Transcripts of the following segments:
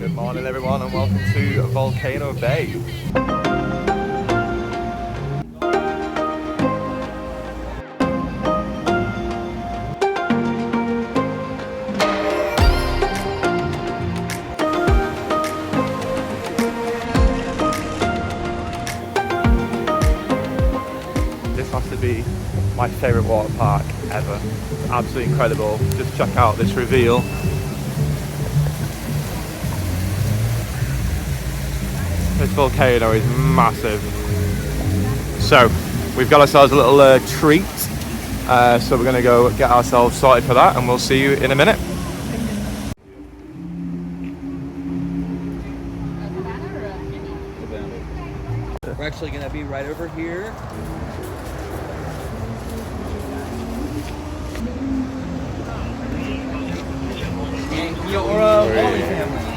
Good morning everyone and welcome to Volcano Bay. This has to be my favourite water park ever. It's absolutely incredible. Just check out this reveal. This volcano is massive. So we've got ourselves a little treat. So we're going to go get ourselves sorted for that and we'll see you in a minute. We're actually going to be right over here. And your family.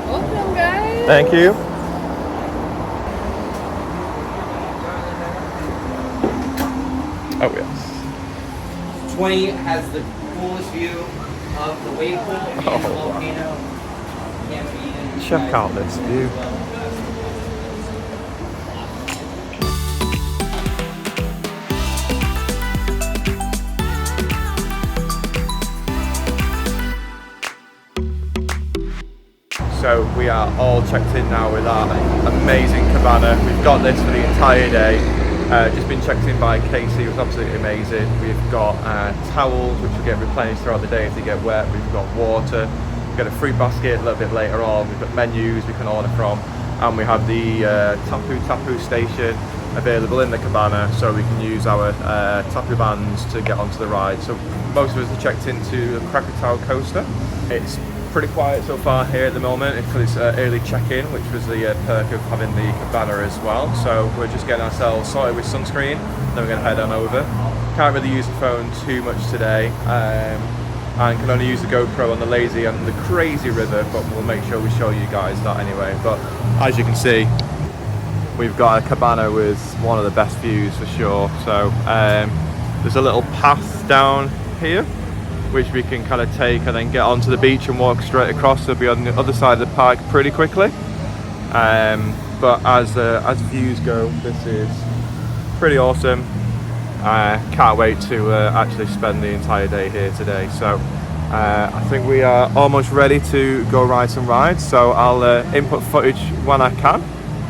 Welcome, guys. Thank you. Oh yes. 20 has the coolest view of the wave pool and the volcano. Check out this view. So we are all checked in now with our amazing cabana. We've got this for the entire day. Just been checked in by Casey, it was absolutely amazing. We've got towels which will get replenished throughout the day if they get wet. We've got water. We've got a fruit basket a little bit later on. We've got menus we can order from. And we have the tapu station available in the cabana, so we can use our tapu bands to get onto the ride. So most of us are checked into Krakatau Costa. It's pretty quiet so far here at the moment because it's early check-in, which was the perk of having the cabana as well. So we're just getting ourselves sorted with sunscreen, then we're going to head on over. Can't really use the phone too much today, and can only use the GoPro on the lazy and the crazy river, but we'll make sure we show you guys that anyway. But as you can see, we've got a cabana with one of the best views for sure. So there's a little path down here which we can kind of take and then get onto the beach and walk straight across. So we'll be on the other side of the park pretty quickly. But as views go, this is pretty awesome. Can't wait to actually spend the entire day here today. So I think we are almost ready to go ride some rides. So I'll input footage when I can,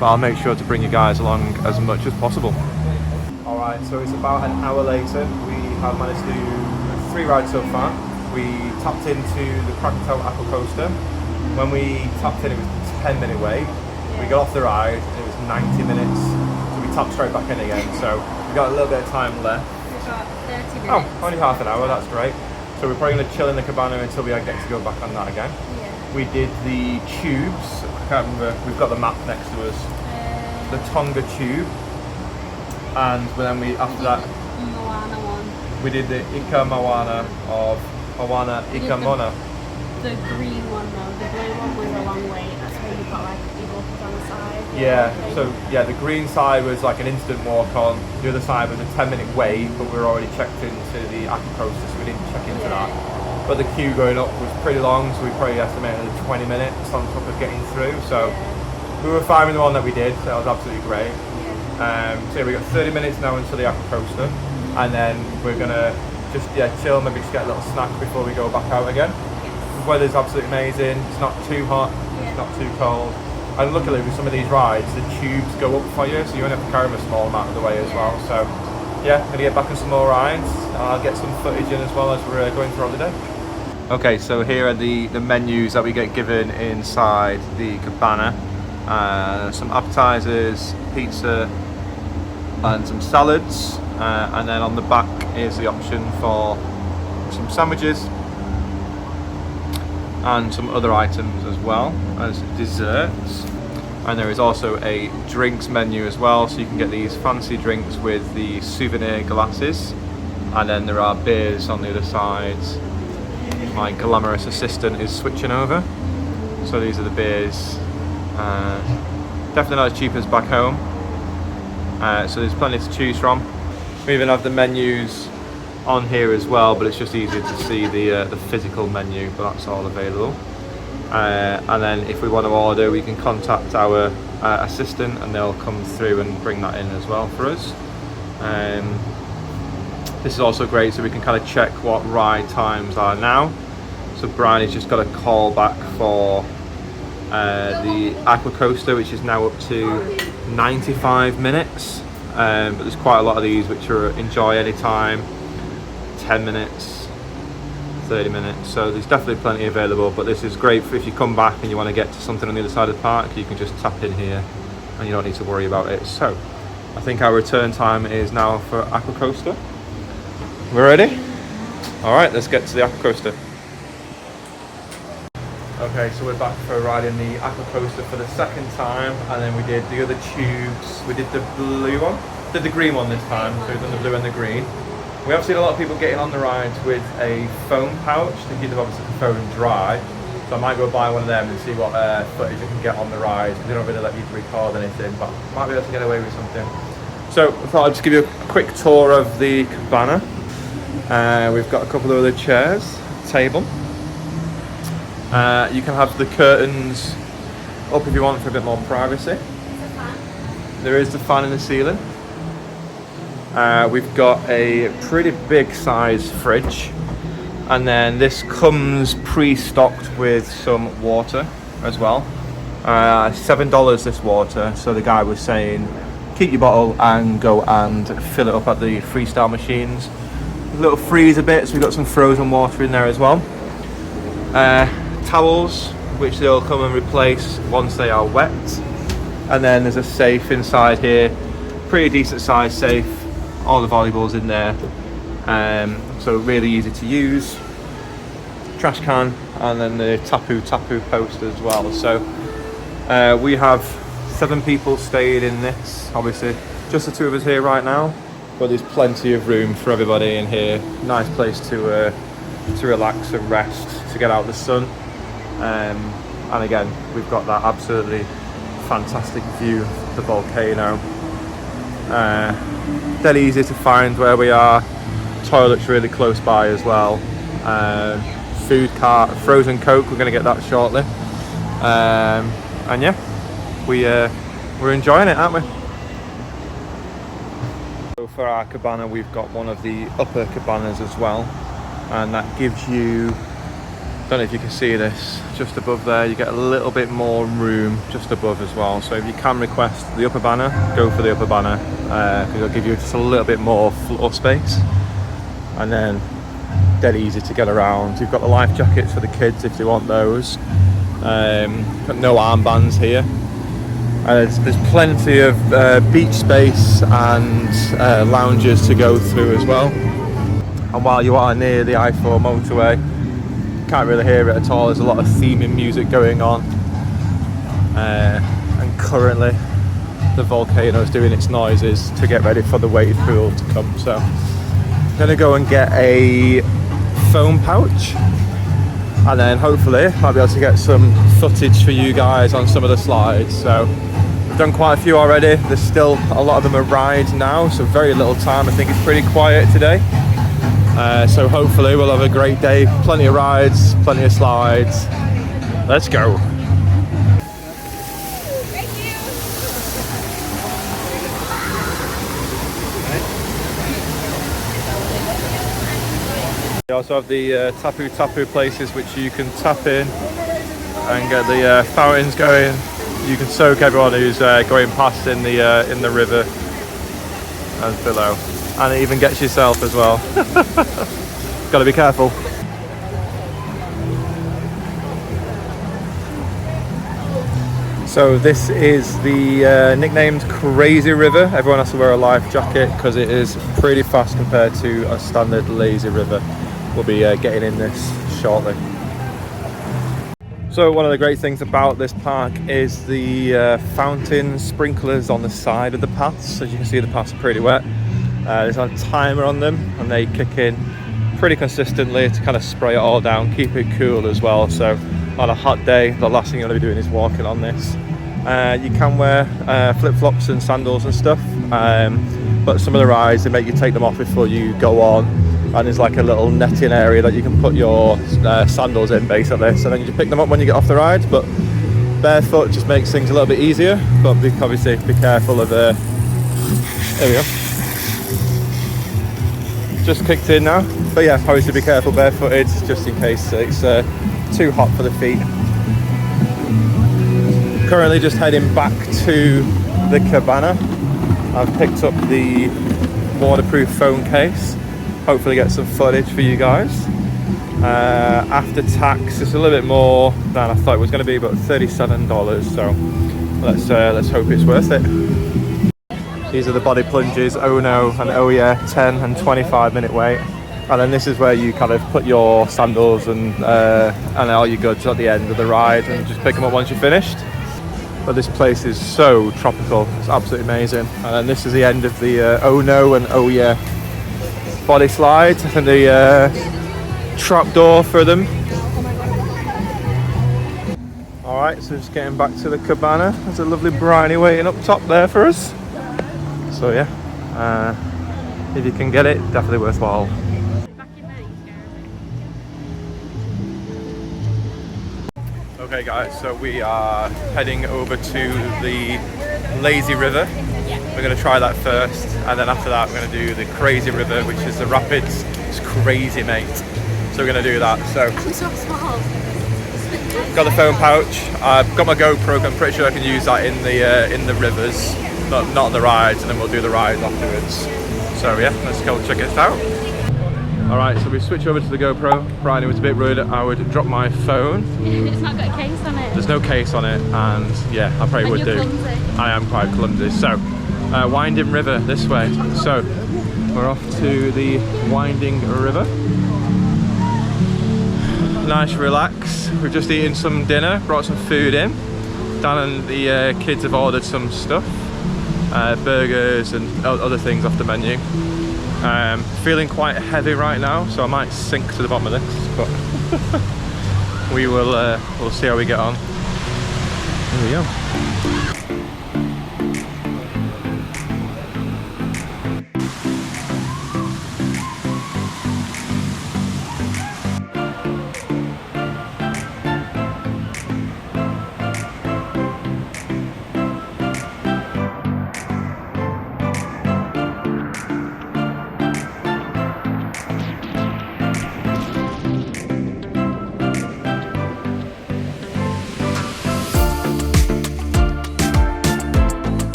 but I'll make sure to bring you guys along as much as possible. Alright, so it's about an hour later. We have managed to do 3 rides so far. We tapped into the Krakatau Aqua Costa. When we tapped in, it was a 10-minute wait. We got off the ride and it was 90 minutes. So we tapped straight back in again. So we got a little bit of time left. We've got 30 minutes. Oh, only half an hour, that's great. So we're probably going to chill in the cabana until we get to go back on that again. Yeah. We did the tubes. I can't remember, we've got the map next to us. The Tonga tube. And then after that, we did the Ika Moana of Moana Ika Mona. The green one though, the blue one was a long wait. That's where you got like people put on the side. Yeah, so yeah, the green side was like an instant walk on. The other side was a 10-minute wait, but we were already checked into the Aqua Costa, so we didn't check into that. But the queue going up was pretty long, so we probably estimated 20 minutes on top of getting through. So we were fine with the one that we did, so that was absolutely great. So yeah, we got 30 minutes now until the Aqua Costa. And then we're gonna just chill, maybe just get a little snack before we go back out again. The weather's absolutely amazing. It's not too hot, it's not too cold. And luckily with some of these rides, the tubes go up for you, so you only have to carry them a small amount of the way as well. So yeah, gonna get back on some more rides. I'll get some footage in as well as we're going throughout the day. Okay, so here are the menus that we get given inside the cabana. Some appetizers, pizza, and some salads. And then on the back is the option for some sandwiches and some other items as well as desserts. And there is also a drinks menu as well, so you can get these fancy drinks with the souvenir glasses. And then there are beers on the other side. My glamorous assistant is switching over. So these are the beers. Definitely not as cheap as back home. So there's plenty to choose from. We even have the menus on here as well, but it's just easier to see the physical menu, but that's all available. And then if we want to order, we can contact our assistant and they'll come through and bring that in as well for us. This is also great, so we can kind of check what ride times are now. So Bryony's just got a call back for the Aqua Costa, which is now up to 95 minutes. But there's quite a lot of these which are enjoy anytime, 10 minutes, 30 minutes. So there's definitely plenty available, but this is great for if you come back and you want to get to something on the other side of the park, you can just tap in here and you don't need to worry about it. So I think our return time is now for Aqua Costa. We're ready? All right, let's get to the Aqua Costa. Okay, so we're back for riding the Aqua Costa for the second time, and then we did the other tubes. We did the blue one, did the green one this time, so we've done the blue and the green. We have seen a lot of people getting on the rides with a foam pouch to keep them obviously the phone dry. So I might go buy one of them and see what footage I can get on the ride. They don't really let you record anything, but might be able to get away with something. So I thought I'd just give you a quick tour of the cabana. We've got a couple of other chairs, table. You can have the curtains up if you want for a bit more privacy. There is the fan in the ceiling. We've got a pretty big size fridge, and then this comes pre-stocked with some water as well. $7 this water, so the guy was saying keep your bottle and go and fill it up at the freestyle machines. Little freezer bits, we've got some frozen water in there as well. Towels, which they'll come and replace once they are wet. And then there's a safe inside here, pretty decent size safe, all the valuables in there, so really easy to use. Trash can, and then the tapu post as well. So we have 7 people staying in this, obviously just the 2 of us here right now, but there's plenty of room for everybody in here. Nice place to relax and rest, to get out the sun. And again, we've got that absolutely fantastic view of the volcano. Dead easy to find where we are. Toilets really close by as well. Food cart, frozen Coke, we're going to get that shortly. And yeah, we're enjoying it, aren't we? So for our cabana, we've got one of the upper cabanas as well, and that gives you, don't know if you can see this, just above there you get a little bit more room just above as well. So if you can request the upper banner, go for the upper banner, because it'll give you just a little bit more floor space, and then dead easy to get around. You've got the life jackets for the kids if they want those. Got no armbands here. There's plenty of beach space and lounges to go through as well. And while you are near the I-4 motorway, can't really hear it at all. There's a lot of theming music going on, and currently the volcano is doing its noises to get ready for the wave pool to come. So I'm gonna go and get a foam pouch, and then hopefully I'll be able to get some footage for you guys on some of the slides. So we've done quite a few already. There's still a lot of them are rides now, so very little time. I think it's pretty quiet today. So hopefully we'll have a great day. Plenty of rides, plenty of slides. Let's go. We also have the tapu places which you can tap in and get the fountains going. You can soak everyone who's going past in the river and below. And it even gets yourself as well. Gotta be careful. So this is the nicknamed Crazy River. Everyone has to wear a life jacket because it is pretty fast compared to a standard lazy river. We'll be getting in this shortly. So one of the great things about this park is the fountain sprinklers on the side of the paths. As you can see, the paths are pretty wet. There's a timer on them and they kick in pretty consistently to kind of spray it all down, keep it cool as well. So on a hot day, the last thing you're going to be doing is walking on this. You can wear flip-flops and sandals and stuff, but some of the rides, they make you take them off before you go on. and there's like a little netting area that you can put your sandals in basically, so then you just pick them up when you get off the ride. But barefoot just makes things a little bit easier, but obviously be careful of there we go, just kicked in now. But yeah, obviously be careful barefooted just in case it's too hot for the feet. Currently just heading back to the Cabana. I've picked up the waterproof phone case, hopefully get some footage for you guys. After tax it's a little bit more than I thought it was going to be, but $37, so let's hope it's worth it. These are the body plunges, oh no and oh yeah, 10 and 25 minute wait, and then this is where you kind of put your sandals and all your goods at the end of the ride and just pick them up once you're finished. But this place is so tropical, it's absolutely amazing. And then this is the end of the oh no and oh yeah body slides, and the trap door for them. Alright, so just getting back to the Cabana. There's a lovely Bryony waiting up top there for us. So yeah, if you can get it, definitely worthwhile. Okay guys, so we are heading over to the lazy river. We're going to try that first, and then after that we're going to do the crazy river, which is the rapids. It's crazy, mate. So we're going to do that. So I'm so small. got the phone pouch. I've got my GoPro. I'm pretty sure I can use that in the rivers, not on the rides, and then we'll do the rides afterwards. So yeah, let's go check it out. Alright, so we switch over to the GoPro. Bryony was a bit worried I would drop my phone. It's not got a case on it. There's no case on it, and yeah, I probably would do. Clumsy. I am quite clumsy. So, winding river this way. So, we're off to the winding river. Nice relax. We've just eaten some dinner, brought some food in. Dan and the kids have ordered some stuff. Burgers and other things off the menu. Feeling quite heavy right now, so I might sink to the bottom of this, but we will we'll see how we get on. Here we go.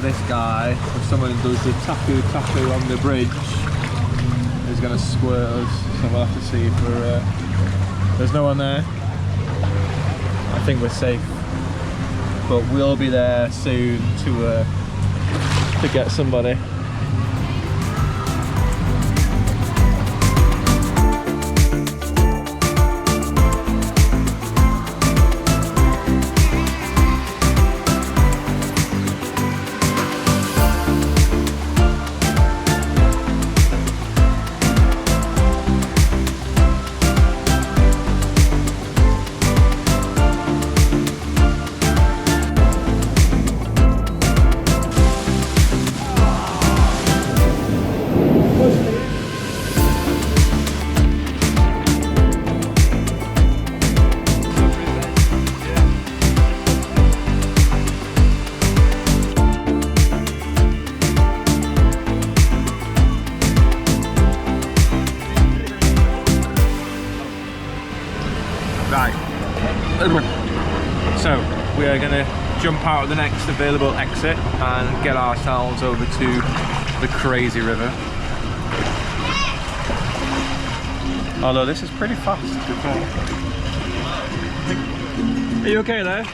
This guy, if someone does the tapu on the bridge, is going to squirt us, so we'll have to see if we're there's no one there. I think we're safe, but we'll be there soon to get somebody. So we are going to jump out of the next available exit and get ourselves over to the crazy river. Although this is pretty fast. Are you okay there?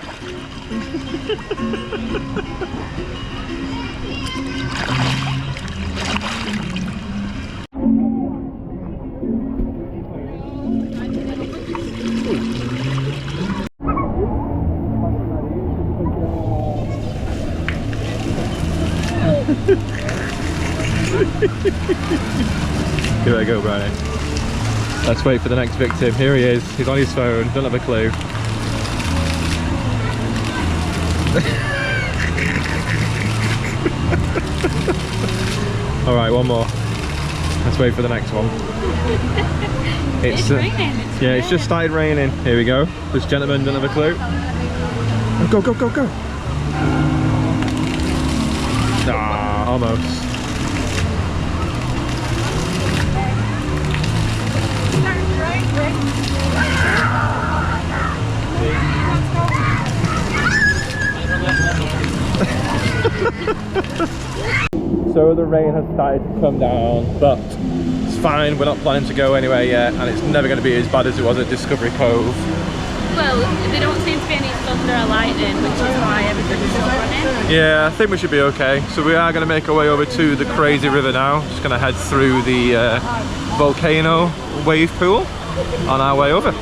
go, Bryony. Let's wait for the next victim. Here he is. He's on his phone. Don't have a clue. All right, one more. Let's wait for the next one. It's raining. Yeah, it's just started raining. Here we go. This gentleman doesn't have a clue. Oh, go, go, go, go. Ah, almost. So the rain has started to come down, but it's fine. We're not planning to go anywhere yet, and it's never going to be as bad as it was at Discovery Cove. Well, there don't seem to be any thunder or lightning, which is why everybody's still running. Yeah, I think we should be okay. So we are going to make our way over to the crazy river now. Just going to head through the volcano wave pool on our way over.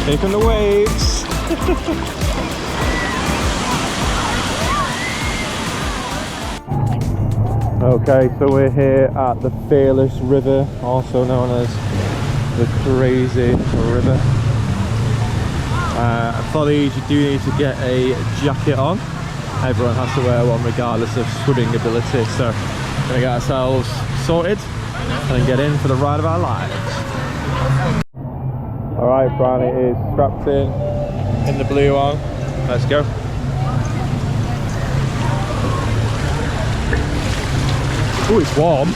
Here come the waves. Okay, so we're here at the Fearless River, also known as the Crazy River. For these, you do need to get a jacket on. Everyone has to wear one regardless of swimming ability. So we're gonna get ourselves sorted and get in for the ride of our lives. Alright, Bryony is strapped in the blue one. Let's go. Oh, it's warm.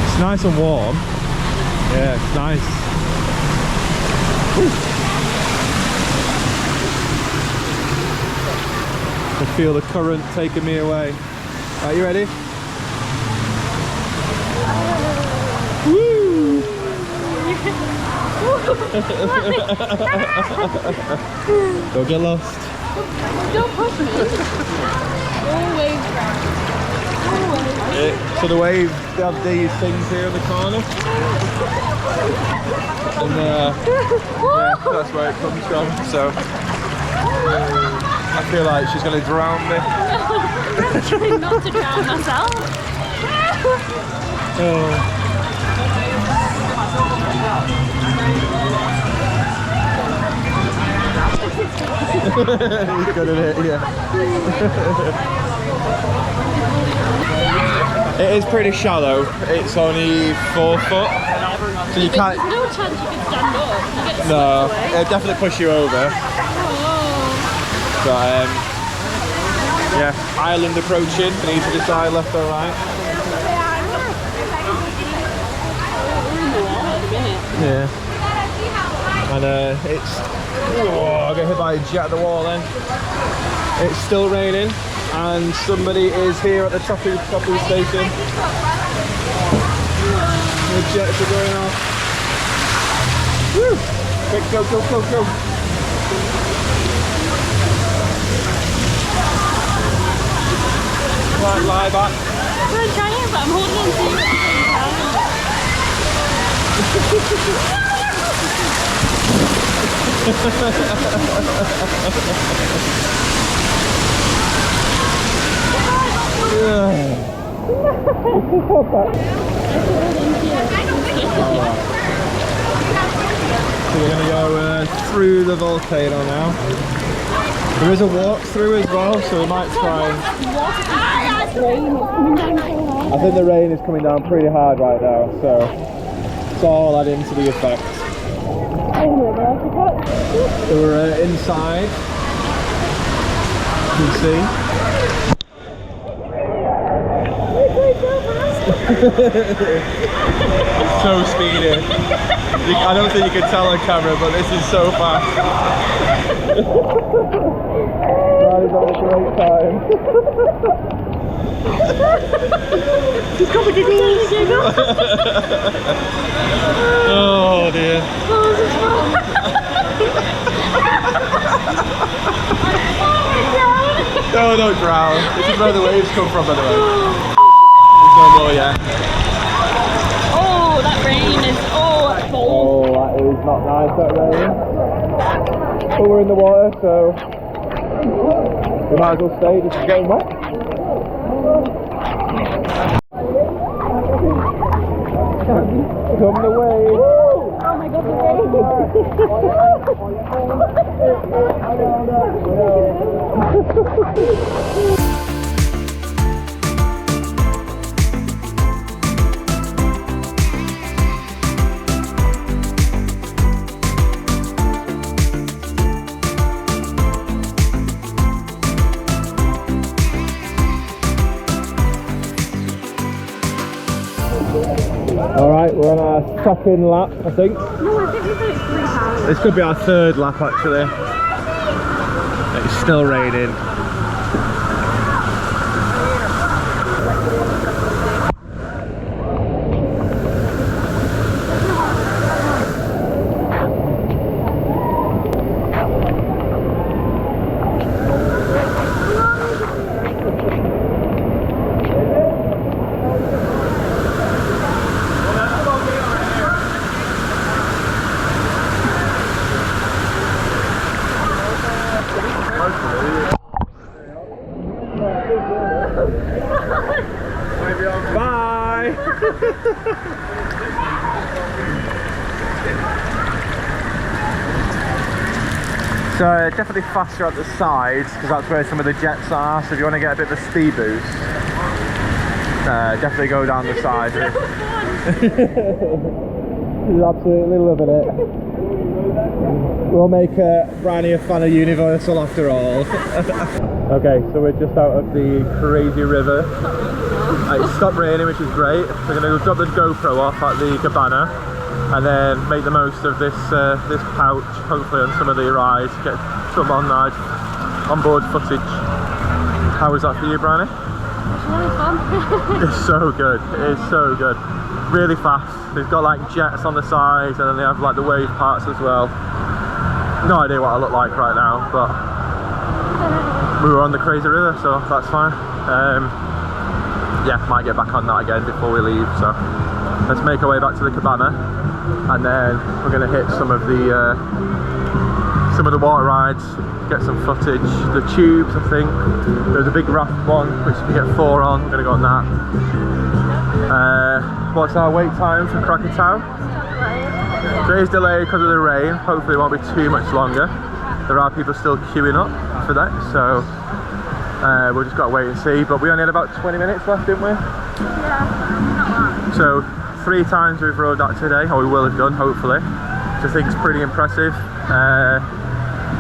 It's nice and warm. Yeah, it's nice. Ooh. I feel the current taking me away. Are you ready? Woo! Don't get lost. Don't push me. Always. So the waves, they have these things here in the corner. And yeah, that's where it comes from. So I feel like she's going to drown me. I'm trying not to drown myself. Oh. He's good at it, yeah. It is pretty shallow. It's only 4 foot, so you can't. There's no chance you can stand up. You get No, swept away. it'll definitely push you over. Oh. But yeah, island approaching. Can you decide left or right? We're in the water at the minute. Yeah. And it's. Oh, I got hit by a jet at the wall then. It's still raining, and somebody is here at the top of the station. The jets are going off. Woo! Quick, go, go, go, go. Right, lie back. I'm trying, but I'm holding on to you. So we're going to go through the volcano now. There is a walk-through as well, so we might try and... I think the rain is coming down pretty hard right now, so it's all adding to the effect. So we're inside, you can see. So speedy. I don't think you can tell on camera, but this is so fast. That is having a great time. She's got the giggles. Oh dear. No, don't drown. This is where the waves come from, by the way. There's no more yet. Oh, that rain is, oh, that's cold. Oh, that is not nice, that rain. But we're in the water, so we might as well stay, just getting wet. Come the wave. Oh my god, the rain. Alright, we're on our second lap, I think. No, I think we did it 3 times. This could be our third lap actually. It's still raining. Bye! So definitely faster at the sides because that's where some of the jets are, so if you want to get a bit of a speed boost, definitely go down the side. He's absolutely loving it. We'll make Bryony a fan of Universal after all. Okay, so we're just out of the crazy river. It stopped raining, which is great. We're going to drop the GoPro off at the Cabana and then make the most of this this pouch, hopefully on some of the rides, get some on-board footage. How was that for you, Bryony? It's really fun. It's so good, it is so good. Really fast. They've got like jets on the sides and then they have like the wave parts as well. No idea what I look like right now, but we were on the crazy river, so that's fine. Yeah, might get back on that again before we leave, so let's make our way back to the Cabana and then we're going to hit some of the water rides, get some footage. The tubes, I think there's a big raft one which we get 4 on. We're going to go on that. What's our wait time for Krakatau? So it is delayed because of the rain. Hopefully it won't be too much longer. There are people still queuing up for that, so we've just got to wait and see. But we only had about 20 minutes left, didn't we? Yeah, not long. So 3 times we've rode that today, or we will have done hopefully, which I think is pretty impressive.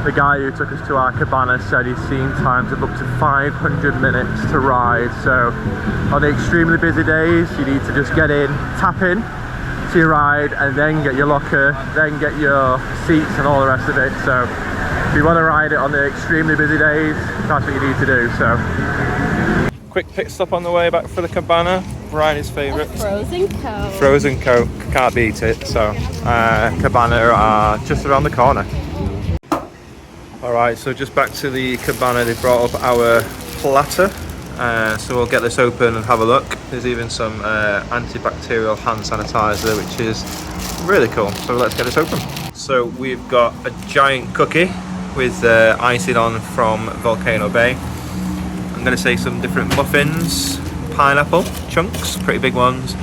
The guy who took us to our cabana said he's seen times of up to 500 minutes to ride. So on the extremely busy days you need to just get in, tap in to your ride and then get your locker, then get your seats and all the rest of it. So if you want to ride it on the extremely busy days, that's what you need to do. So quick pit stop on the way back for the Cabana, Bryony's favourite. Frozen Coke. Frozen Coke, can't beat it. So Cabana are just around the corner. Alright, so just back to the Cabana, they brought up our platter. So we'll get this open and have a look. There's even some antibacterial hand sanitizer, which is really cool. So let's get this open. So we've got a giant cookie with icing on from Volcano Bay. I'm going to say some different muffins, pineapple chunks, pretty big ones,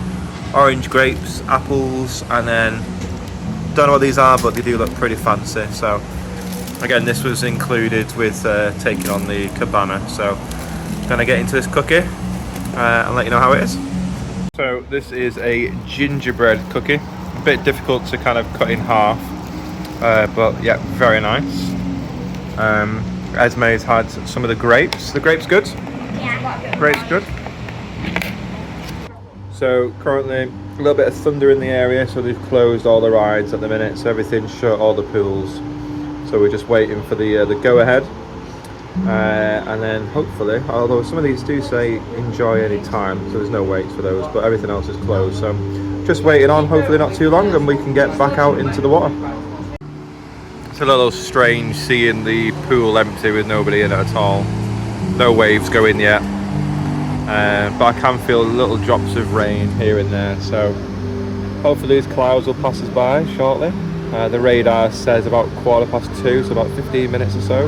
orange grapes, apples, and then don't know what these are, but they do look pretty fancy. So again, this was included with taking on the Cabana. So I'm going to get into this cookie and let you know how it is. So this is a gingerbread cookie, a bit difficult to kind of cut in half, but yeah, very nice. Esme's had some of the grapes. The grapes good? Yeah. Grapes good. So currently a little bit of thunder in the area, so they've closed all the rides at the minute, so everything's shut, all the pools. So we're just waiting for the go ahead. And then hopefully, although some of these do say enjoy any time, so there's no wait for those, but everything else is closed, so just waiting on, hopefully not too long, and we can get back out into the water. It's a little strange seeing the pool empty with nobody in it at all. no waves going yet, but I can feel little drops of rain here and there, so hopefully these clouds will pass us by shortly. The radar says about 2:15, so about 15 minutes or so,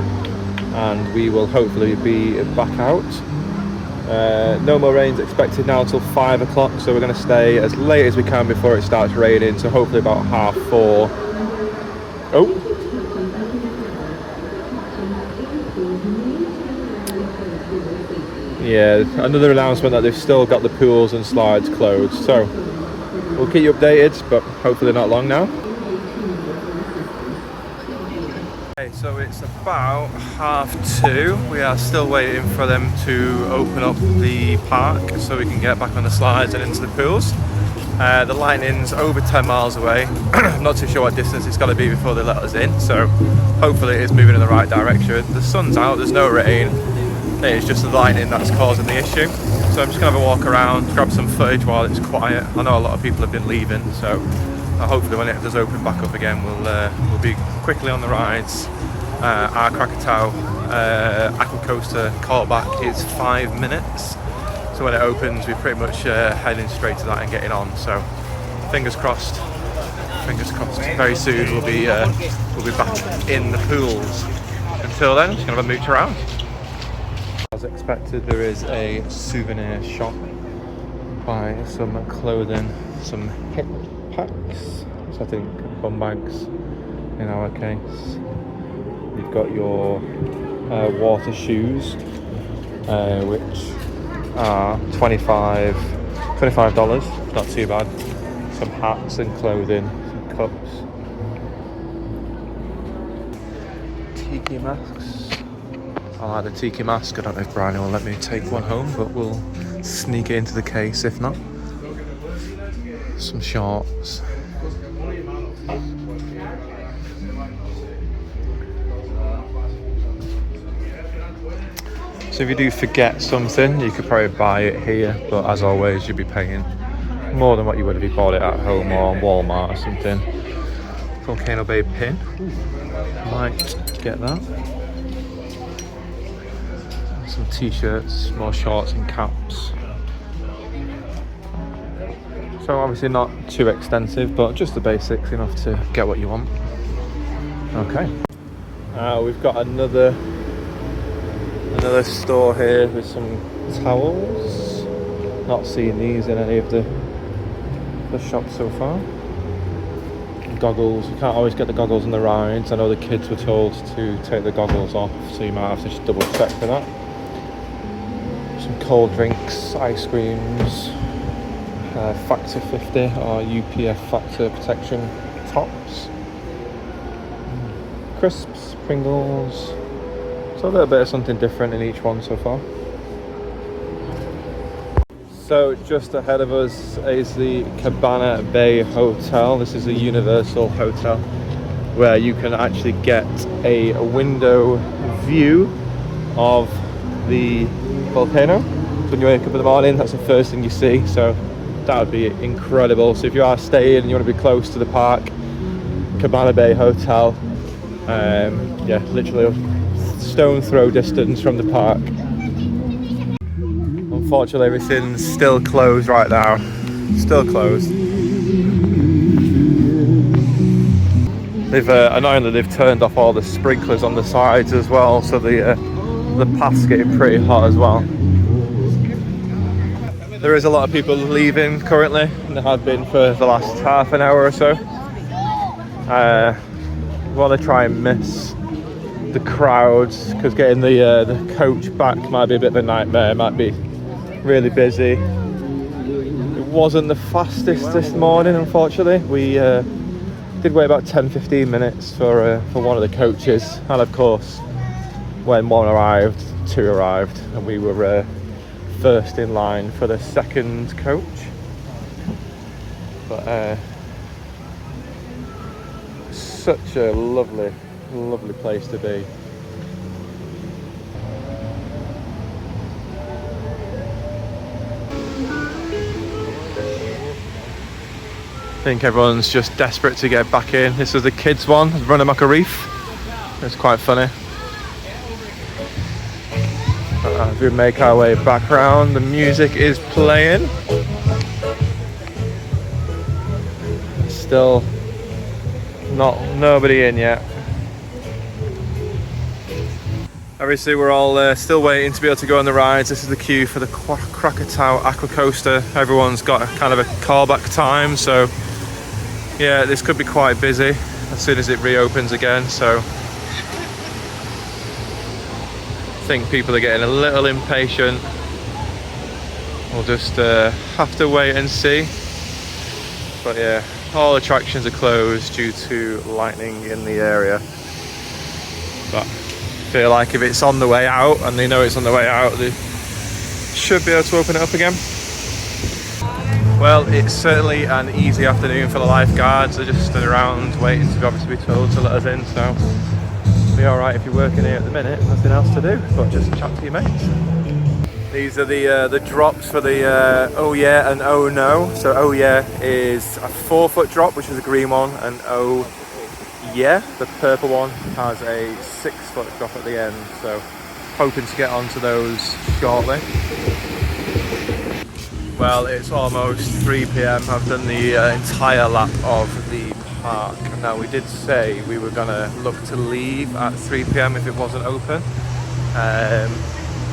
and we will hopefully be back out. No more rain's expected now until 5 o'clock, so we're going to stay as late as we can before it starts raining, so hopefully about 4:30. Oh! Yeah, another announcement that they've still got the pools and slides closed, so we'll keep you updated, but hopefully not long now. Okay, so it's about 2:30. We are still waiting for them to open up the park so we can get back on the slides and into the pools. The lightning's over 10 miles away. I'm not too sure what distance it's got to be before they let us in, so hopefully it's moving in the right direction. The sun's out, there's no rain. It's just the lightning that's causing the issue. So I'm just going to have a walk around, grab some footage while it's quiet. I know a lot of people have been leaving, so hopefully when it does open back up again, we'll be quickly on the rides. Our Krakatau Aqua Costa callback is 5 minutes. So when it opens, we're pretty much heading straight to that and getting on. So fingers crossed. Fingers crossed. Very soon we'll be back in the pools. Until then, just gonna have a mooch around. As expected, there is a souvenir shop. Buy some clothing, some hip packs. So I think bum bags in our case. You've got your water shoes, which are $25. Not too bad. Some hats and clothing, some cups, tiki masks. I like the tiki mask. I don't know if Bryony will let me take one home, but we'll sneak it into the case if not. Some shorts. So if you do forget something, you could probably buy it here, but as always, you'll be paying more than what you would if you bought it at home or on Walmart or something. Volcano Bay pin. Might get that. Some t-shirts, more shorts and caps. So obviously not too extensive, but just the basics, enough to get what you want. Okay. We've got another store here with some towels. Not seen these in any of the shops so far. Goggles. You can't always get the goggles on the rides. I know the kids were told to take the goggles off, so you might have to just double check for that. Some cold drinks, ice creams, Factor 50 or UPF Factor protection tops, crisps, Pringles. So a little bit of something different in each one so far. So just ahead of us is the Cabana Bay Hotel. This is a universal hotel where you can actually get a window view of the volcano. So when you wake up in the morning, that's the first thing you see. So that would be incredible. So if you are staying and you want to be close to the park, Cabana Bay Hotel, yeah, literally a stone throw distance from the park. Unfortunately, everything's still closed right now. Still closed. Annoyingly, they've turned off all the sprinklers on the sides as well, so the path's getting pretty hot as well. There is a lot of people leaving currently, and there have been for the last half an hour or so. We want to try and miss the crowds because getting the coach back might be a bit of a nightmare. It might be really busy. It wasn't the fastest this morning, unfortunately. We did wait about 10-15 minutes for one of the coaches, and of course when one arrived, two arrived, and we were first in line for the second coach. But such a lovely place to be. I think everyone's just desperate to get back in. This was the kids one, Runamaka Reef. It's quite funny. As we make our way back around, the music is playing. Still nobody in yet. Obviously we're all still waiting to be able to go on the rides. This is the queue for the Krakatau Aqua Costa. Everyone's got a kind of a callback time, so yeah, this could be quite busy as soon as it reopens again. So I think people are getting a little impatient. We'll just have to wait and see. But yeah, all attractions are closed due to lightning in the area. But I feel like if it's on the way out, and they know it's on the way out, they should be able to open it up again. Well, it's certainly an easy afternoon for the lifeguards. They're just stood around waiting to obviously be told to let us in, so it'll be alright if you're working here at the minute, nothing else to do but just chat to your mates. These are the drops for the oh yeah and oh no. So oh yeah is a 4-foot drop, which is a green one, and oh yeah, the purple one, has a 6-foot drop at the end. So hoping to get onto those shortly. Well, it's almost 3 p.m. I've done the entire lap of the park. Now we did say we were gonna look to leave at 3 p.m. if it wasn't open.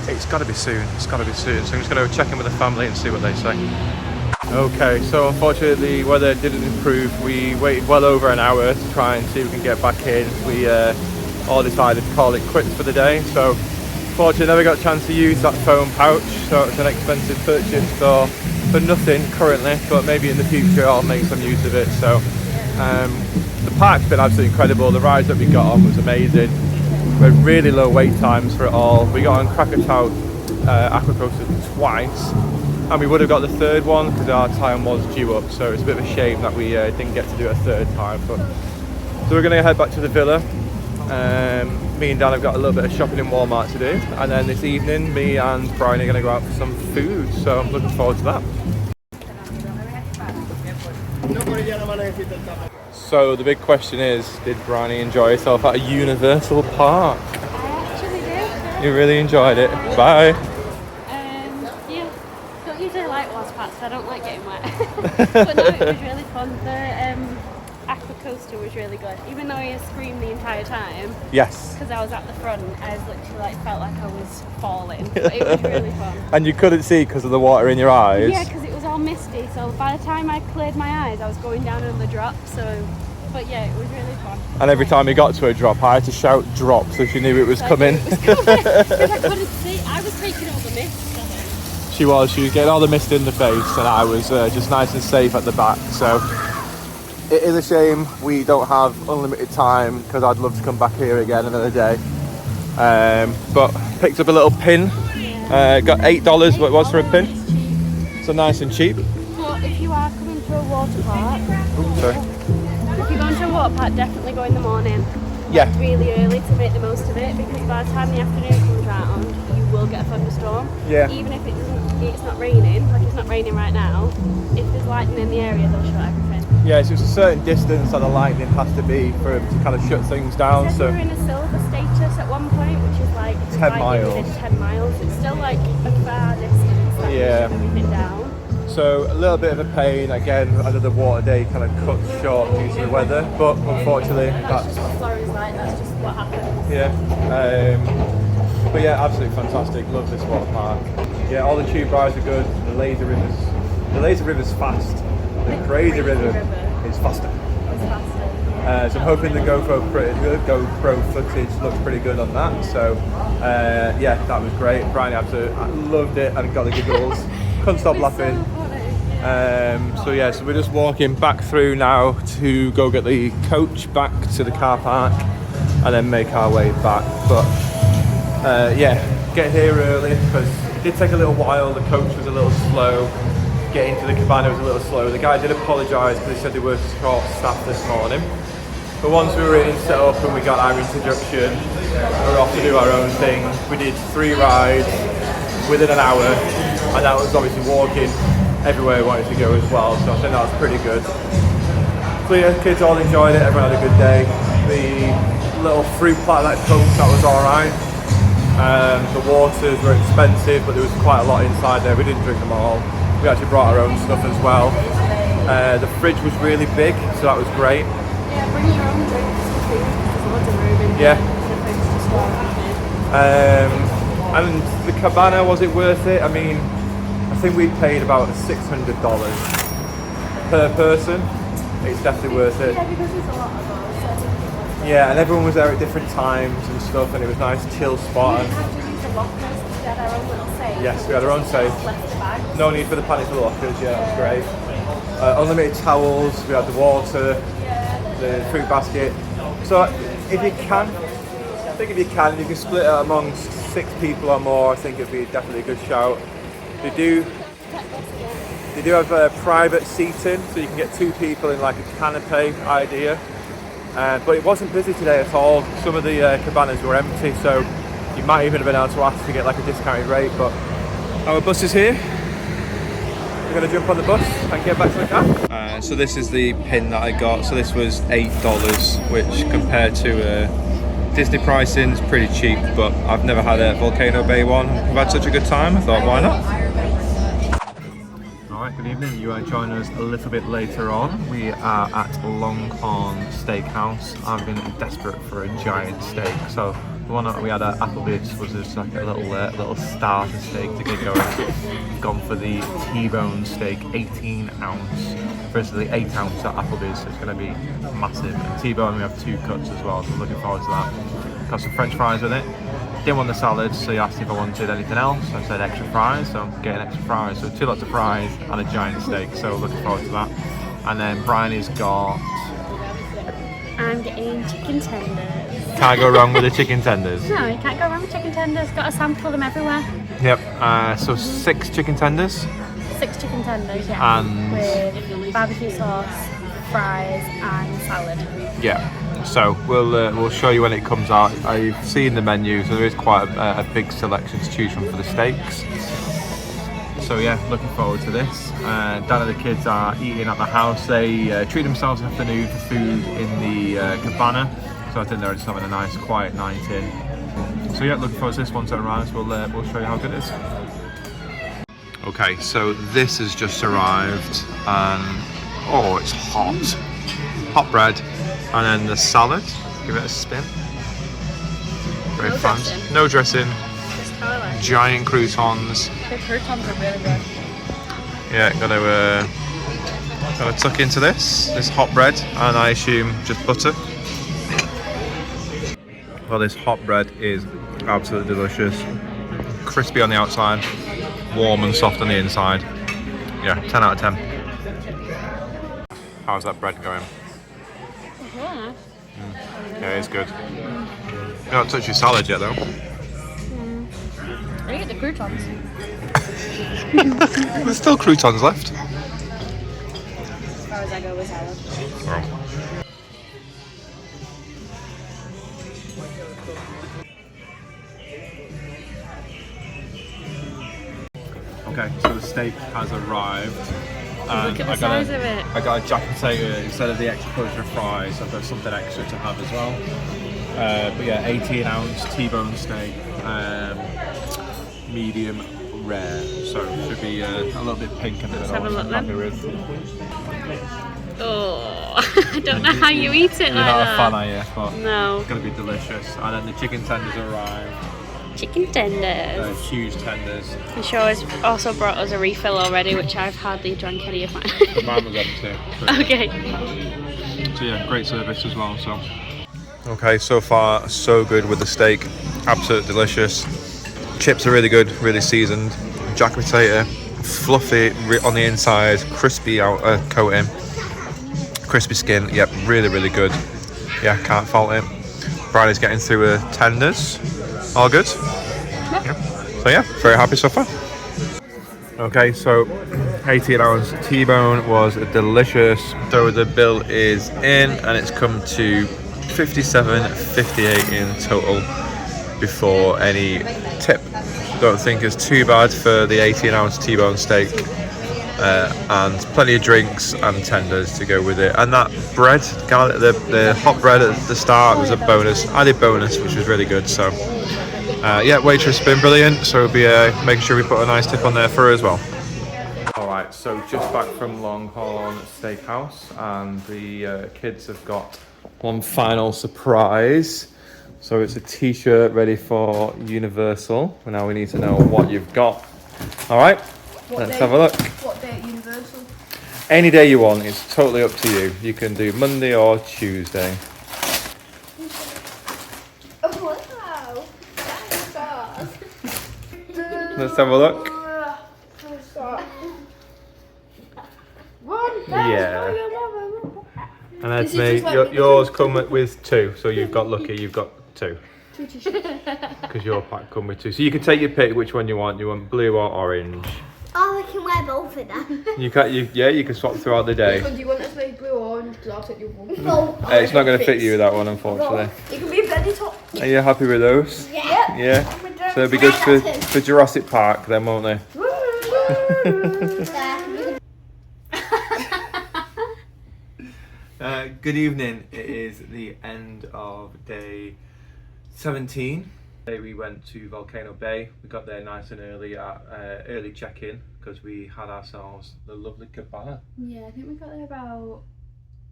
It's got to be soon. It's got to be soon. So I'm just going to check in with the family and see what they say. Okay, so unfortunately the weather didn't improve. We waited well over an hour to try and see if we can get back in. We all decided to call it quits for the day. So unfortunately never got a chance to use that foam pouch. So it's an expensive purchase for nothing currently, but maybe in the future I'll make some use of it. So the park's been absolutely incredible. The rides that we got on was amazing. We had really low wait times for it all. We got on Krakatau Aqua Costa twice, and we would have got the third one because our time was due up, so it's a bit of a shame that we didn't get to do it a third time. But so we're going to head back to the villa. Me and Dan have got a little bit of shopping in Walmart to do, and then this evening me and Bryony are going to go out for some food, so I'm looking forward to that. So the big question is, did Bryony enjoy herself at a Universal Park? I actually did. You really enjoyed it? Bye! Yeah, don't usually like water parks, so I don't like getting wet. But no, it was really fun. The Aqua Coaster was really good, even though I screamed the entire time. Yes. Because I was at the front, I was literally felt like I was falling. But it was really fun. And you couldn't see because of the water in your eyes? Yeah, because it was all misty, so by the time I cleared my eyes, I was going down on the drop, so... But yeah, it was really fun. And every time you got to a drop, I had to shout drop so she knew it was coming. Because I couldn't see, I was taking all the mist. She was getting all the mist in the face, and I was just nice and safe at the back. So it is a shame we don't have unlimited time, because I'd love to come back here again another day. But picked up a little pin. Got $8 what it was for a pin. So nice and cheap. But if you are coming to a water park, Sorry. if you're going to a water park, definitely go in the morning. Yeah. Really early to make the most of it, because by the time the afternoon comes round, you will get a thunderstorm. Yeah. Even if it's not raining, like it's not raining right now, if there's lightning in the area, they'll shut everything. Yeah, so it's a certain distance that the lightning has to be for it to kind of shut things down. So So we were in a silver status at one point, which is like 10 miles. Within 10 miles. It's still like a far distance that Yeah. shut everything down. So a little bit of a pain, again, another water day kind of cut short due to the weather, but unfortunately That's just what Florida's like, that's just what happens. yeah. But yeah, absolutely fantastic, love this water park. Yeah, all the tube rides are good, the lazy river's fast, the crazy river is faster. It's faster. So I'm hoping the GoPro footage looks pretty good on that, so yeah, that was great. Bryony absolutely loved it and got the giggles, couldn't stop laughing. So funny. So yeah, so we're just walking back through now to go get the coach back to the car park and then make our way back. But yeah, get here early because it did take a little while. The coach was a little slow. Getting to the cabana was a little slow. The guy did apologise because he said they were short staffed this morning. But once we were in, set up and we got our introduction, we were off to do our own thing. We did 3 rides within an hour, and that was obviously walking everywhere we wanted to go as well, so I think that was pretty good. So yeah, kids all enjoyed it, everyone had a good day. The little fruit platter that comes, that was alright. The waters were expensive, but there was quite a lot inside there. We didn't drink them all. We actually brought our own stuff as well. The fridge was really big, so that was great. Yeah, bring your own drinks and food. There's loads of room in Yeah. the fridge to store everything. And the Cabana, was it worth it? I mean, I think we paid about $600 per person. It's definitely worth it. Yeah, because there's a lot of us. Yeah, and everyone was there at different times and stuff, and it was a nice chill spot. We didn't have to use the lockers because we had our own little safe. Yes, we had our own safe. Left the bags. No need for the panic for the lockers, yeah, that's great. Unlimited towels, we had the water, the fruit basket. So if you can, I think if you can split it amongst 6 people or more, I think it'd be definitely a good shout. They do have private seating, so you can get 2 people in like a canopy idea. But it wasn't busy today at all. Some of the cabanas were empty, so you might even have been able to ask to get like a discounted rate. But our bus is here. We're going to jump on the bus and get back to the car. So this is the pin that I got. So this was $8, which compared to Disney pricing is pretty cheap. But I've never had a Volcano Bay one. We've had such a good time. I thought, why not? Alright, good evening. You are joining us a little bit later on. We are at Longhorn Steakhouse. I've been desperate for a giant steak. So the one that we had at Applebee's was just like a little starter steak to get going. We've gone for the T-bone steak, 18 ounce versus the 8 ounce at Applebee's. So it's going to be massive. And T-bone, we have 2 cuts as well, so I'm looking forward to that. Got some French fries with it. Didn't want the salad, so he asked if I wanted anything else. I said extra fries, so I'm getting extra fries. So 2 lots of fries and a giant steak, so looking forward to that. And then Bryony's got... I'm getting chicken tenders. Can't go wrong with the chicken tenders. No, you can't go wrong with chicken tenders. Got to sample them everywhere. Yep, so 6 chicken tenders. 6 chicken tenders, yeah. And... with barbecue sauce, fries and salad. Yeah. So we'll show you when it comes out. I've seen the menu, so there is quite a big selection to choose from for the steaks. So yeah, looking forward to this. Dan and the kids are eating at the house. They treat themselves this afternoon for food in the Cabana. So I think they're just having a nice quiet night in. So yeah, looking forward to this once it arrives. We'll show you how good it is. Okay, so this has just arrived, and oh, it's hot. Hot bread. And then the salad, give it a spin. Very fancy. No dressing. Giant croutons. The croutons are really good. Yeah, gotta tuck into this hot bread, and I assume just butter. Well, this hot bread is absolutely delicious. Crispy on the outside, warm and soft on the inside. Yeah, 10 out of 10. How's that bread going? Yeah, it's good. You don't touch your salad yet, though. I eat the croutons. There's still croutons left. As far as I go with salad. Oh. Okay, so the steak has arrived. Look at the size of it. I got a jack potato instead of the extra portion of fries. I've got something extra to have as well. But yeah, 18 ounce T-bone steak, medium rare. So it should be a little bit pink in the middle. Let's have a look then. With. Oh, I don't know how you eat it. You're like not that. a fan, are you? But No. it's going to be delicious. And then the chicken tenders arrived. Chicken tenders. Huge tenders. The show has also brought us a refill already, which I've hardly drank any of mine. Mine was empty. Okay. So yeah, great service as well. So. Okay, so far so good with the steak. Absolutely delicious. Chips are really good, really seasoned. Jack potato, fluffy on the inside, crispy outer coating, crispy skin. Yep, really, really good. Yeah, can't fault it. Bryony's getting through her tenders. All good? Yeah. So yeah, very happy so far. Okay, so 18 ounce T-bone was delicious. So the bill is in, and it's come to $57.58 in total before any tip. Don't think it's too bad for the 18 ounce T-bone steak, and plenty of drinks and tenders to go with it. And that bread, the hot bread at the start was a bonus, added bonus, which was really good. So Yeah, waitress has been brilliant, so we'll be making sure we put a nice tip on there for her as well. Alright, so just back from Longhorn Steakhouse, and the kids have got one final surprise. So it's a t-shirt ready for Universal. Now we need to know what you've got. Alright, let's have a look. What day at Universal? Any day you want, it's totally up to you. You can do Monday or Tuesday. Oh, wow. Dinosaurs. Let's have a look. Yeah. And that's me. Yours come with two, so you've got lucky. You've got two. Two t-shirts. Because your pack come with two. So you can take your pick which one you want. You want blue or orange. Oh, I can wear both of them. You can. You can swap throughout the day. Which one do you want us to make blue or orange? Because I'll take your one. It's not going to fit you, that one, unfortunately. It can be a belly top. Are you happy with those? Yeah. Yeah. So it'll be good for Jurassic Park then, won't they? Good evening. It is the end of day 17. Today we went to Volcano Bay. We got there nice and early at early check-in because we had ourselves the lovely cabana. Yeah, I think we got there about,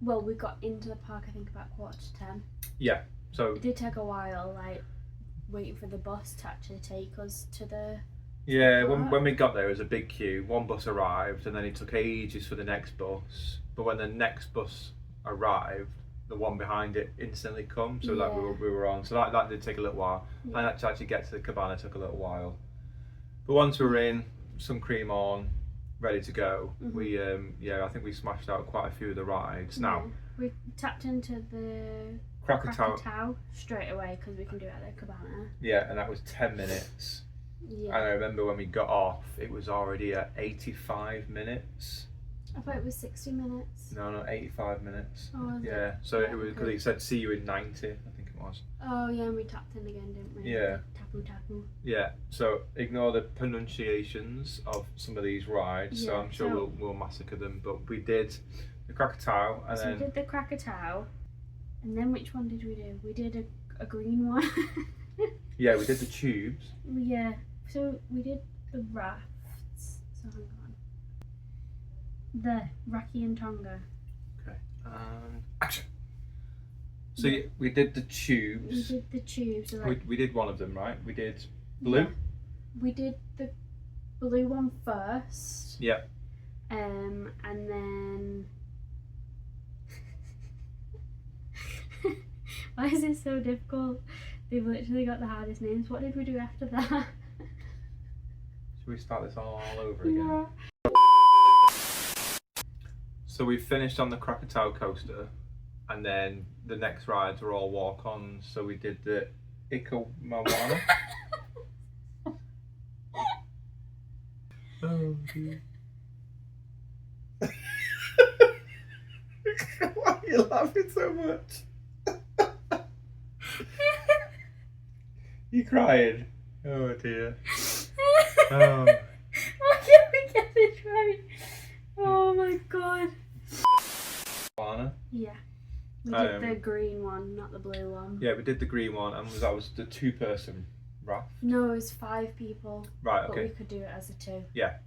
well, we got into the park I think about 10:15. Yeah, so It did take a while, like waiting for the bus to actually take us to the. yeah, when we got there, it was a big queue. One bus arrived, and then it took ages for the next bus. But when the next bus arrived, the one behind it instantly come. So like we were on. So that did take a little while. Yeah. And to actually get to the cabana took a little while. But once we were in, sun cream on, ready to go, we I think we smashed out quite a few of the rides. Now we tapped into the Krakatau straight away because we can do it at the cabana. Yeah, and that was 10 minutes. Yeah. And I remember when we got off, it was already at 85 minutes. I thought it was 60 minutes. No, 85 minutes. Oh, was yeah, so it was because it said see you in 90, I think it was. Oh yeah, and we tapped in again, didn't we? Yeah. Tapu. Yeah, so ignore the pronunciations of some of these rides, so Yeah, I'm sure we'll massacre them, but we did the Krakatau and so then... we did the Krakatau, and then which one did we do? We did a green one. Yeah, we did the tubes. Yeah, so we did the rafts, so hang on. The Raki and Tonga. Okay, and action! So we did the tubes. We did the tubes. So like, We did one of them, right? We did blue? Yeah. We did the blue one first. Yeah. And then... Why is it so difficult? They've literally got the hardest names. What did we do after that? Should we start this all over again? Yeah. So we finished on the Krakatau coaster, and then the next rides were all walk-ons. So we did the Ikawana. Oh dear. Why are you laughing so much? You crying? Oh dear. Oh. Why can't we get this right? Oh my god. Yeah. We did the green one, not the blue one. Yeah, we did the green one, and that was the two-person raft. No, it was 5 people. Right, But okay. we could do it as a 2. Yeah.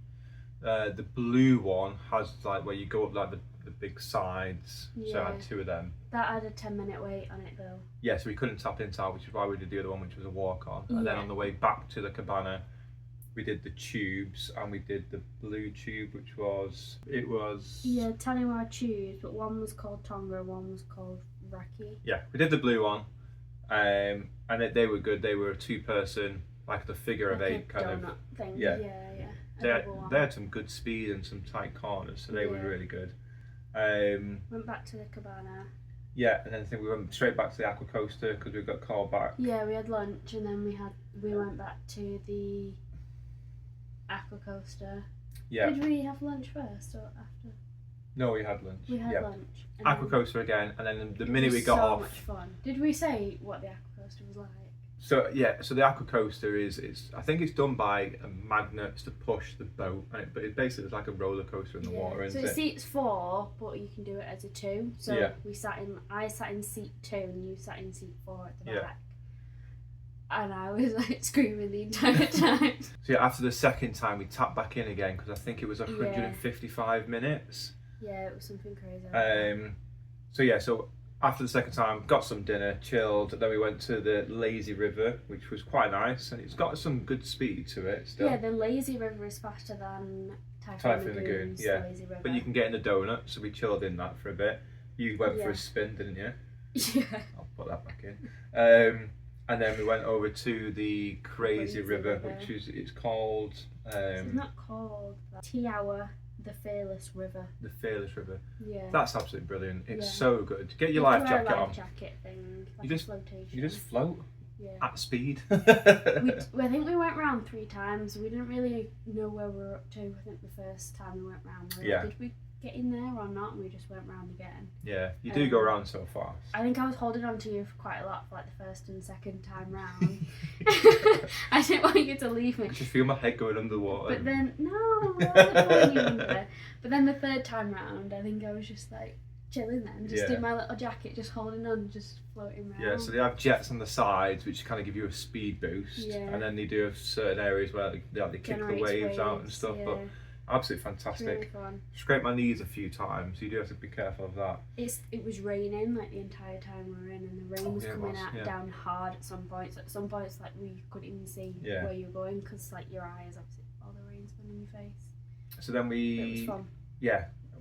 The blue one has like where you go up like the big sides. So I had 2 of them. That had a 10-minute wait on it though. Yeah, so we couldn't tap into that, which is why we did the other one, which was a walk-on. And then Yeah. on the way back to the cabana, we did the tubes, and we did the blue tube, which was Yeah, tell him our tubes, but one was called Tonga, one was called Raki. Yeah, we did the blue one, and they were good. They were a 2-person, like the figure of 8 kind of thing. Yeah. Yeah. They had some good speed and some tight corners, so they were really good. Went back to the cabana. Yeah, and then I think we went straight back to the Aqua Coaster because we got called back. Yeah, we had lunch and then we went back to the Aqua Coaster. Yeah. Did we have lunch first or after? No, we had lunch. We had yeah. lunch. And Aqua then Coaster again, and then the minute it was we got so off. much fun. Did we say what the Aqua Coaster was like? So yeah, so the Aqua Coaster is I think it's done by magnets to push the boat, but it basically is like a roller coaster in the water, So isn't it it? seats 4, but you can do it as a 2. So Yeah. I sat in seat 2 and you sat in seat 4 at the Yeah. back. and I was like screaming the entire time. So yeah, after the second time we tapped back in again because I think it was 155 minutes. Yeah, it was something crazy. So after the second time, got some dinner, chilled, then we went to the lazy river, which was quite nice, and it's got some good speed to it still. Yeah, the lazy river is faster than Typhoon Lagoon's lazy river. But you can get in the donut, so we chilled in that for a bit. You went for a spin, didn't you? Yeah. I'll put that back in. And then we went over to the crazy river, which is it's called. It's not called that. Tiawa, the Fearless River. The Fearless River. Yeah. That's absolutely brilliant. It's so good. Get your life jacket on. Jacket thing. Like You just float. Yeah. At speed. I think we went round 3 times. We didn't really know where we were up to. I think the first time we went round, did we get in there or not? And we just went round again. Yeah, you do go around so fast. I think I was holding on to you for quite a lot for like the first and second time round. I didn't want you to leave me. I just feel my head going under the water. But then, no, I wasn't pulling you under. But then the third time round, I think I was just like chilling then, just in my little jacket, just holding on, just floating around. Yeah, so they have jets on the sides which kind of give you a speed boost, and then they do have certain areas where they kick the waves out and stuff. But absolutely fantastic. Really fun. Scraped my knees a few times, so you do have to be careful of that. It was raining like the entire time we were in, and the rain was coming down hard at some points. At some points, like we couldn't even see where you were going because like your eyes, obviously, all the rain's been in your face. So then it was fun.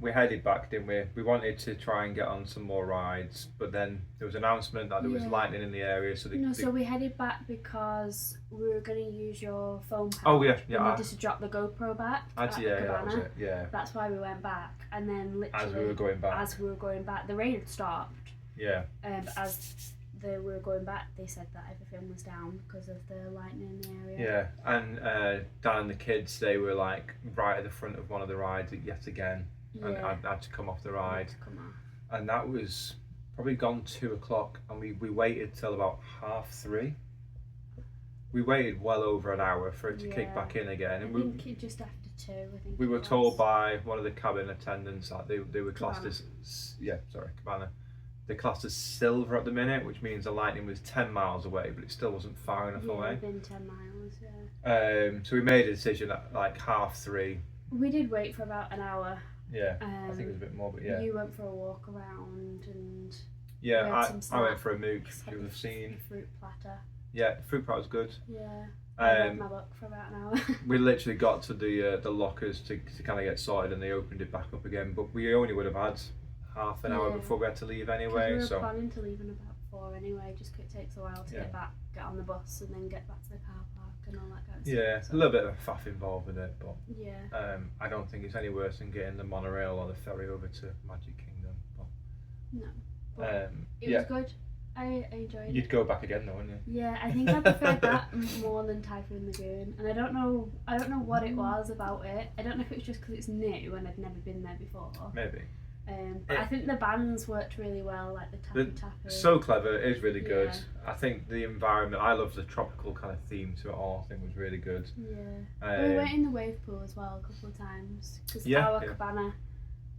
We headed back, didn't we? We wanted to try and get on some more rides, but then there was an announcement that there was lightning in the area. So so we headed back because we were going to use your phone pack. Oh yeah. We needed to drop the GoPro back at Cabana. That was it. Yeah. That's why we went back, and then literally as we were going back, the rain had stopped. Yeah. As we were going back, they said that everything was down because of the lightning in the area. Yeah, and Dan and the kids, they were like right at the front of one of the rides yet again. And I had to come off the ride, and that was probably gone 2 o'clock, and we waited till about 3:30. We waited well over an hour for it to kick back in again, and I think it just after 2. I think we were told by one of the cabin attendants that they were classed as Cabana. They're classed as silver at the minute, which means the lightning was 10 miles away, but it still wasn't far enough away. Within 10 miles. Yeah. So we made a decision at like 3:30. We did wait for about an hour. Yeah, I think it was a bit more, but You went for a walk around and... Yeah, I went for a mooch, which you would have seen. Fruit platter. Yeah, the fruit platter was good. Yeah, I read my book for about an hour. We literally got to the lockers to kind of get sorted, and they opened it back up again, but we only would have had half an hour before we had to leave anyway. We were planning to leave in about 4 anyway, just because it takes a while to get back, get on the bus and then get back to the car park and all that kind of stuff. Yeah, a little bit of a faff involved with it, but yeah. I don't think it's any worse than getting the monorail or the ferry over to Magic Kingdom. But, no, but it was good. I enjoyed it. You'd go back again though, wouldn't you? Yeah, I think I preferred that more than Typhoon Lagoon, and I don't know what it was about it. I don't know if it was just because it's new and I'd never been there before. Maybe. But I think the bands worked really well, like the tappy. So clever, it is really good. I think the environment, I love the tropical kind of theme to it all, I think was really good. Yeah. We went in the wave pool as well a couple of times, because our cabana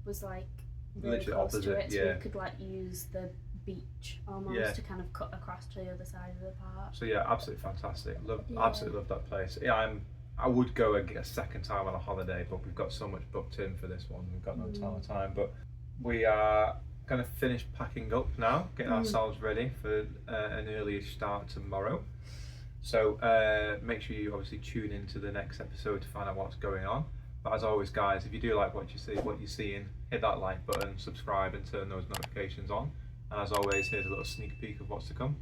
was like really literally close opposite, to it, so we could like use the beach almost to kind of cut across to the other side of the park. So yeah, absolutely fantastic. Absolutely love that place. Yeah, I would go a second time on a holiday, but we've got so much booked in for this one, we've got no time. But we are going to finish packing up now, getting ourselves ready for an earlier start tomorrow. So make sure you obviously tune into the next episode to find out what's going on. But as always, guys, if you do like what you're seeing, hit that like button, subscribe, and turn those notifications on. And as always, here's a little sneak peek of what's to come.